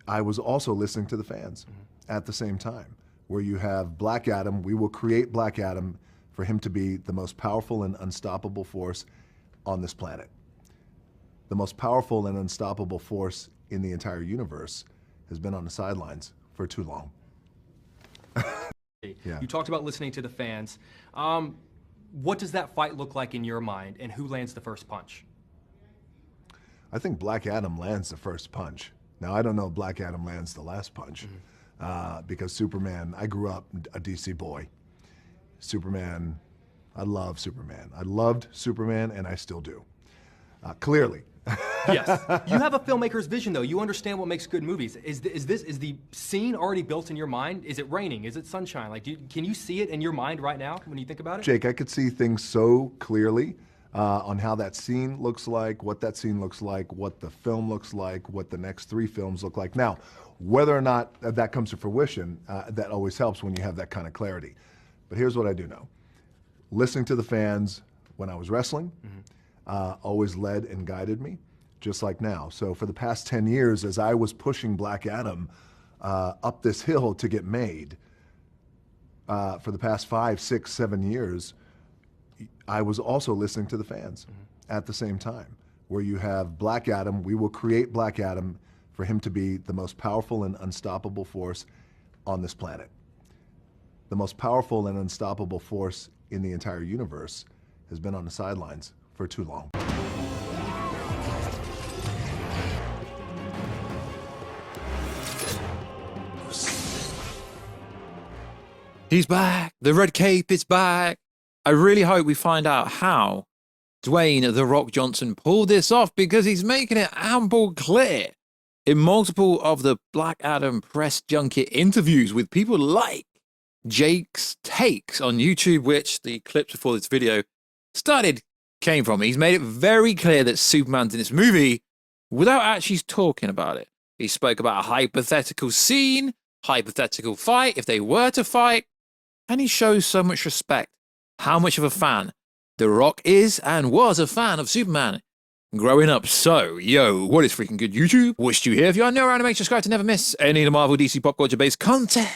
I was also listening to the fans at the same time, where you have Black Adam. We will create Black Adam for him to be the most powerful and unstoppable force on this planet. The most powerful and unstoppable force in the entire universe has been on the sidelines for too long. Yeah. You talked about listening to the fans. What does that fight look like in your mind, and who lands the first punch? I think Black Adam lands the first punch. Now, I don't know if Black Adam lands the last punch, because Superman, I grew up a DC boy. Superman, I love Superman. I loved Superman, and I still do. Clearly. Yes. You have a filmmaker's vision, though. You understand what makes good movies. Is the scene already built in your mind? Is it raining? Is it sunshine? Like, can you see it in your mind right now when you think about it? Jake, I could see things so clearly on how that scene looks like, what that scene looks like, what the film looks like, what the next 3 films look like. Now, whether or not that comes to fruition, that always helps when you have that kind of clarity. But here's what I do know. Listening to the fans when I was wrestling always led and guided me, just like now. So for the past 10 years, as I was pushing Black Adam up this hill to get made, for the past 5, 6, 7 years, I was also listening to the fans at the same time, where you have Black Adam. We will create Black Adam for him to be the most powerful and unstoppable force on this planet. The most powerful and unstoppable force in the entire universe has been on the sidelines for too long. He's back. The red cape is back. I really hope we find out how Dwayne "The Rock" Johnson pulled this off, because he's making it ample clear in multiple of the Black Adam press junket interviews with people like Jake's Takes on YouTube, which the clips before this video started came from. He's made it very clear that Superman's in this movie without actually talking about it. He spoke about a hypothetical scene, hypothetical fight, if they were to fight, and he shows so much respect. How much of a fan The Rock is and was a fan of Superman growing up. So, yo, what is freaking good, YouTube? Wished you here. If you are new around, make sure to subscribe to never miss any of the Marvel, DC, pop culture-based content.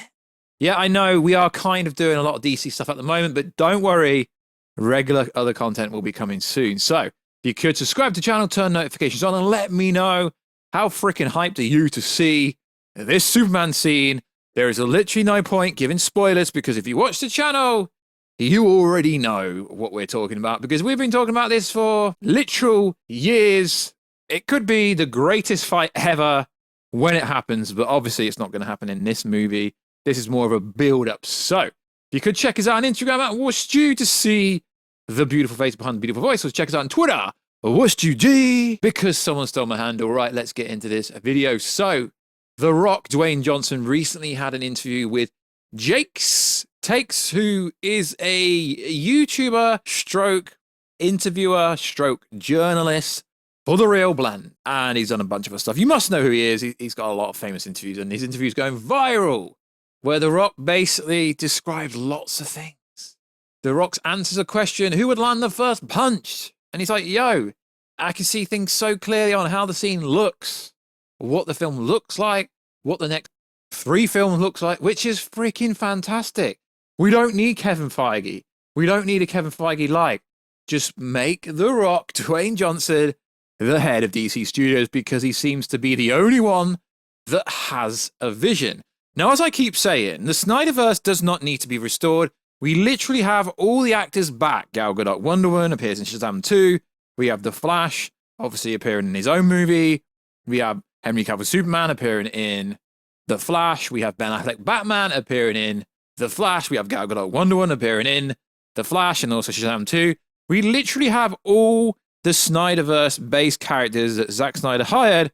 Yeah, I know we are kind of doing a lot of DC stuff at the moment, but don't worry, regular other content will be coming soon. So, if you could subscribe to the channel, turn notifications on, and let me know how freaking hyped are you to see this Superman scene. There is literally no point giving spoilers, because if you watch the channel, you already know what we're talking about, because we've been talking about this for literal years. It could be the greatest fight ever when it happens, but obviously it's not going to happen in this movie. This is more of a build-up. So, you could check us out on Instagram at Warstu to see the beautiful face behind the beautiful voice. Or check us out on Twitter, WarstuG, because someone stole my handle. Right, let's get into this video. So, The Rock, Dwayne Johnson, recently had an interview with Jake's Takes, who is a YouTuber stroke interviewer stroke journalist for The Real Blend, and he's done a bunch of other stuff. You must know who he is. He's got a lot of famous interviews, and his interviews going viral, where The Rock basically describes lots of things. The Rock answers a question, who would land the first punch? And he's like, yo, I can see things so clearly on how the scene looks, what the film looks like, what the next 3 films looks like, which is freaking fantastic. We don't need Kevin Feige. We don't need a Kevin Feige like. Just make The Rock, Dwayne Johnson, the head of DC Studios, because he seems to be the only one that has a vision. Now, as I keep saying, the Snyderverse does not need to be restored. We literally have all the actors back. Gal Gadot Wonder Woman appears in Shazam 2. We have The Flash, obviously appearing in his own movie. We have Henry Cavill Superman appearing in The Flash. We have Ben Affleck Batman appearing in The Flash. We have Gal Gadot Wonder Woman appearing in The Flash and also Shazam 2. We literally have all the Snyderverse-based characters that Zack Snyder hired,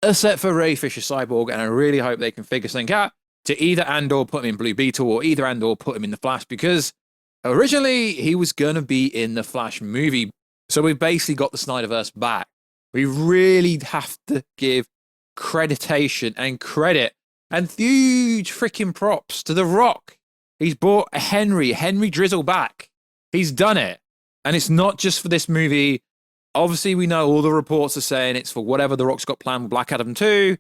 except for Ray Fisher Cyborg, and I really hope they can figure something out to either Andor put him in Blue Beetle or either Andor put him in The Flash, because originally he was going to be in the Flash movie. So we've basically got the Snyderverse back. We really have to give creditation and credit and huge freaking props to The Rock. He's brought Henry Drizzle back. He's done it. And it's not just for this movie. Obviously, we know all the reports are saying it's for whatever The Rock's got planned with Black Adam 2.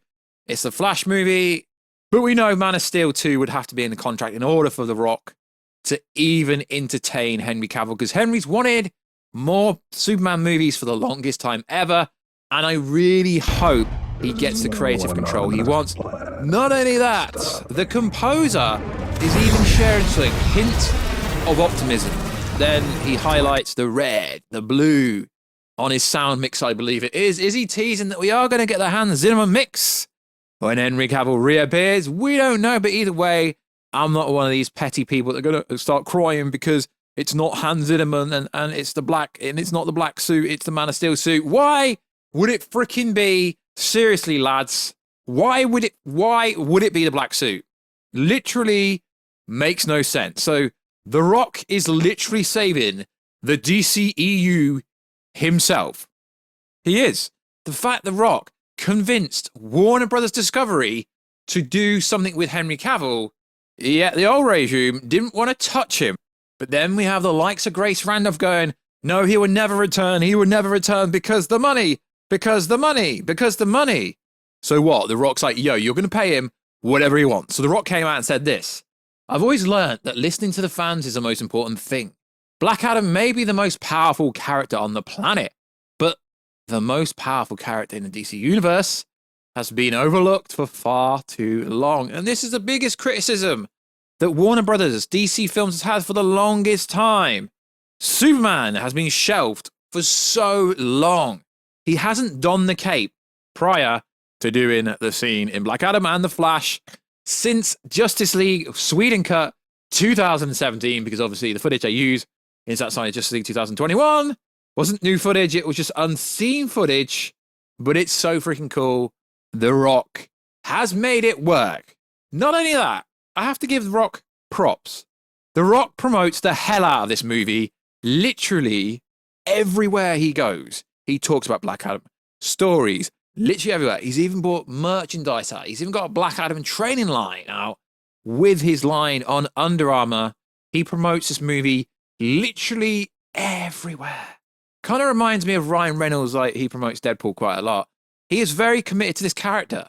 It's the Flash movie, but we know Man of Steel 2 would have to be in the contract in order for The Rock to even entertain Henry Cavill, because Henry's wanted more Superman movies for the longest time ever, and I really hope he gets the creative control he wants. Not only that, the composer is even sharing some hint of optimism. Then he highlights the red, the blue on his sound mix, I believe it is. Is he teasing that we are going to get the Hans Zimmer mix when Henry Cavill reappears? We don't know, but either way, I'm not one of these petty people that are going to start crying because it's not Hans Zimmer and it's the black, and it's not the black suit, it's the Man of Steel suit. Why would it freaking be? Seriously, lads, why would it be the black suit? Literally makes no sense. So The Rock is literally saving the DCEU himself. He is. The fact The Rock convinced Warner Brothers Discovery to do something with Henry Cavill, yet the old regime didn't want to touch him. But then we have the likes of Grace Randolph going, no, he would never return. He would never return because the money, because the money, because the money. So what? The Rock's like, yo, you're going to pay him whatever he wants. So The Rock came out and said this. I've always learned that listening to the fans is the most important thing. Black Adam may be the most powerful character on the planet, but the most powerful character in the DC universe has been overlooked for far too long. And this is the biggest criticism that Warner Brothers DC Films has had for the longest time. Superman has been shelved for so long. He hasn't donned the cape prior to doing the scene in Black Adam and The Flash since Justice League Sweden Cut 2017, because obviously the footage I use is outside of Justice League 2021. Wasn't new footage, it was just unseen footage, but it's so freaking cool. The Rock has made it work. Not only that, I have to give The Rock props. The Rock promotes the hell out of this movie literally everywhere he goes. He talks about Black Adam, stories, literally everywhere. He's even bought merchandise out. He's even got a Black Adam training line out with his line on Under Armour. He promotes this movie literally everywhere. Kind of reminds me of Ryan Reynolds, like he promotes Deadpool quite a lot. He is very committed to this character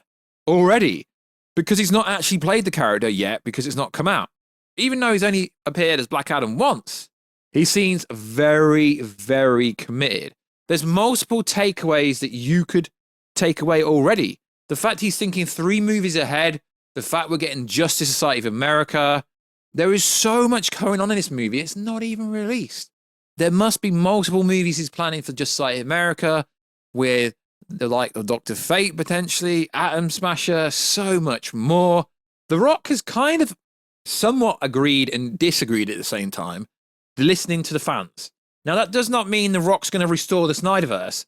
already because he's not actually played the character yet because it's not come out. Even though he's only appeared as Black Adam once, he seems very, very committed. There's multiple takeaways that you could take away already. The fact he's thinking 3 movies ahead, the fact we're getting Justice Society of America. There is so much going on in this movie, it's not even released. There must be multiple movies he's planning for Justice Society of America with the like of Dr. Fate potentially, Atom Smasher, so much more. The Rock has kind of somewhat agreed and disagreed at the same time, listening to the fans. Now, that does not mean The Rock's going to restore the Snyderverse.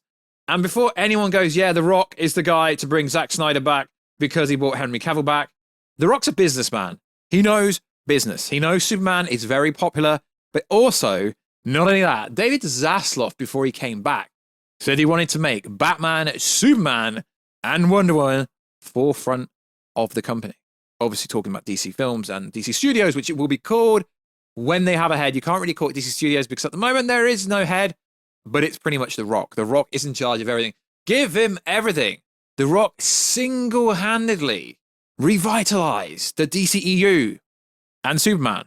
And before anyone goes, yeah, The Rock is the guy to bring Zack Snyder back because he brought Henry Cavill back, The Rock's a businessman. He knows business. He knows Superman is very popular, but also, not only that, David Zaslav, before he came back, said he wanted to make Batman, Superman, and Wonder Woman forefront of the company. Obviously talking about DC Films and DC Studios, which it will be called when they have a head. You can't really call it DC Studios because at the moment there is no head, but it's pretty much The Rock. The Rock is in charge of everything. Give him everything. The Rock single-handedly revitalized the DCEU and Superman.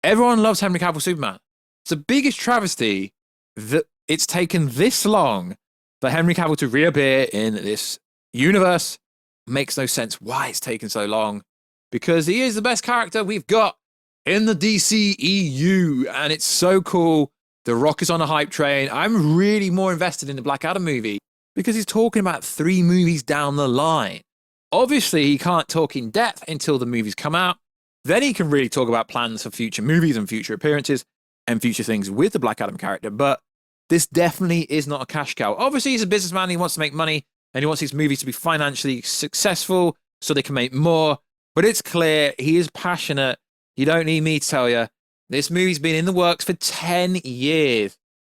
Everyone loves Henry Cavill Superman. It's the biggest travesty that it's taken this long for Henry Cavill to reappear in this universe. Makes no sense why it's taken so long, because he is the best character we've got in the DCEU, and it's so cool. The Rock is on a hype train. I'm really more invested in the Black Adam movie because he's talking about 3 movies down the line. Obviously, he can't talk in depth until the movies come out. Then he can really talk about plans for future movies and future appearances and future things with the Black Adam character. But this definitely is not a cash cow. Obviously, he's a businessman. He wants to make money and he wants his movies to be financially successful so they can make more. But it's clear he is passionate. You don't need me to tell you. This movie's been in the works for 10 years.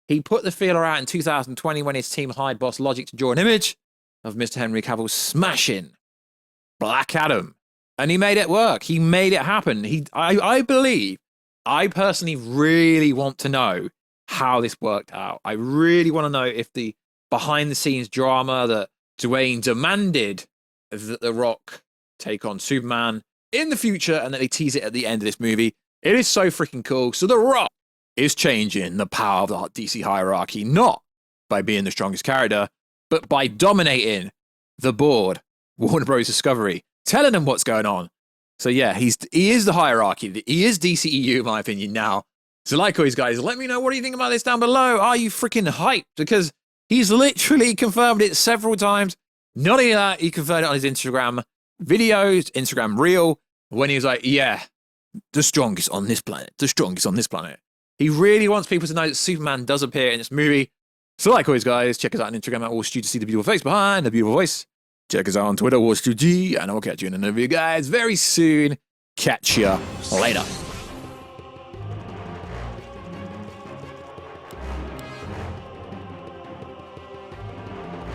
He put the feeler out in 2020 when his team hired Boss Logic to draw an image of Mr. Henry Cavill smashing Black Adam. And he made it work. He made it happen. I believe, I personally really want to know how this worked out. I really want to know if the behind-the-scenes drama that Dwayne demanded that The Rock take on Superman in the future, and that they tease it at the end of this movie. It is so freaking cool. So The Rock is changing the power of the DC hierarchy, not by being the strongest character, but by dominating the board, Warner Bros. Discovery, telling them what's going on. So yeah, he is the hierarchy. He is DCEU, in my opinion, now. So like always, guys, let me know what do you think about this down below. Are you freaking hyped? Because he's literally confirmed it several times. Not only that, he confirmed it on his Instagram videos, Instagram reel, when he was like, yeah, the strongest on this planet, the strongest on this planet. He really wants people to know that Superman does appear in this movie. So like always, guys, check us out on Instagram at Warstu to see the beautiful face behind the beautiful voice. Check us out on Twitter, Warstu G, and I'll catch you in another video, guys, very soon. Catch ya later.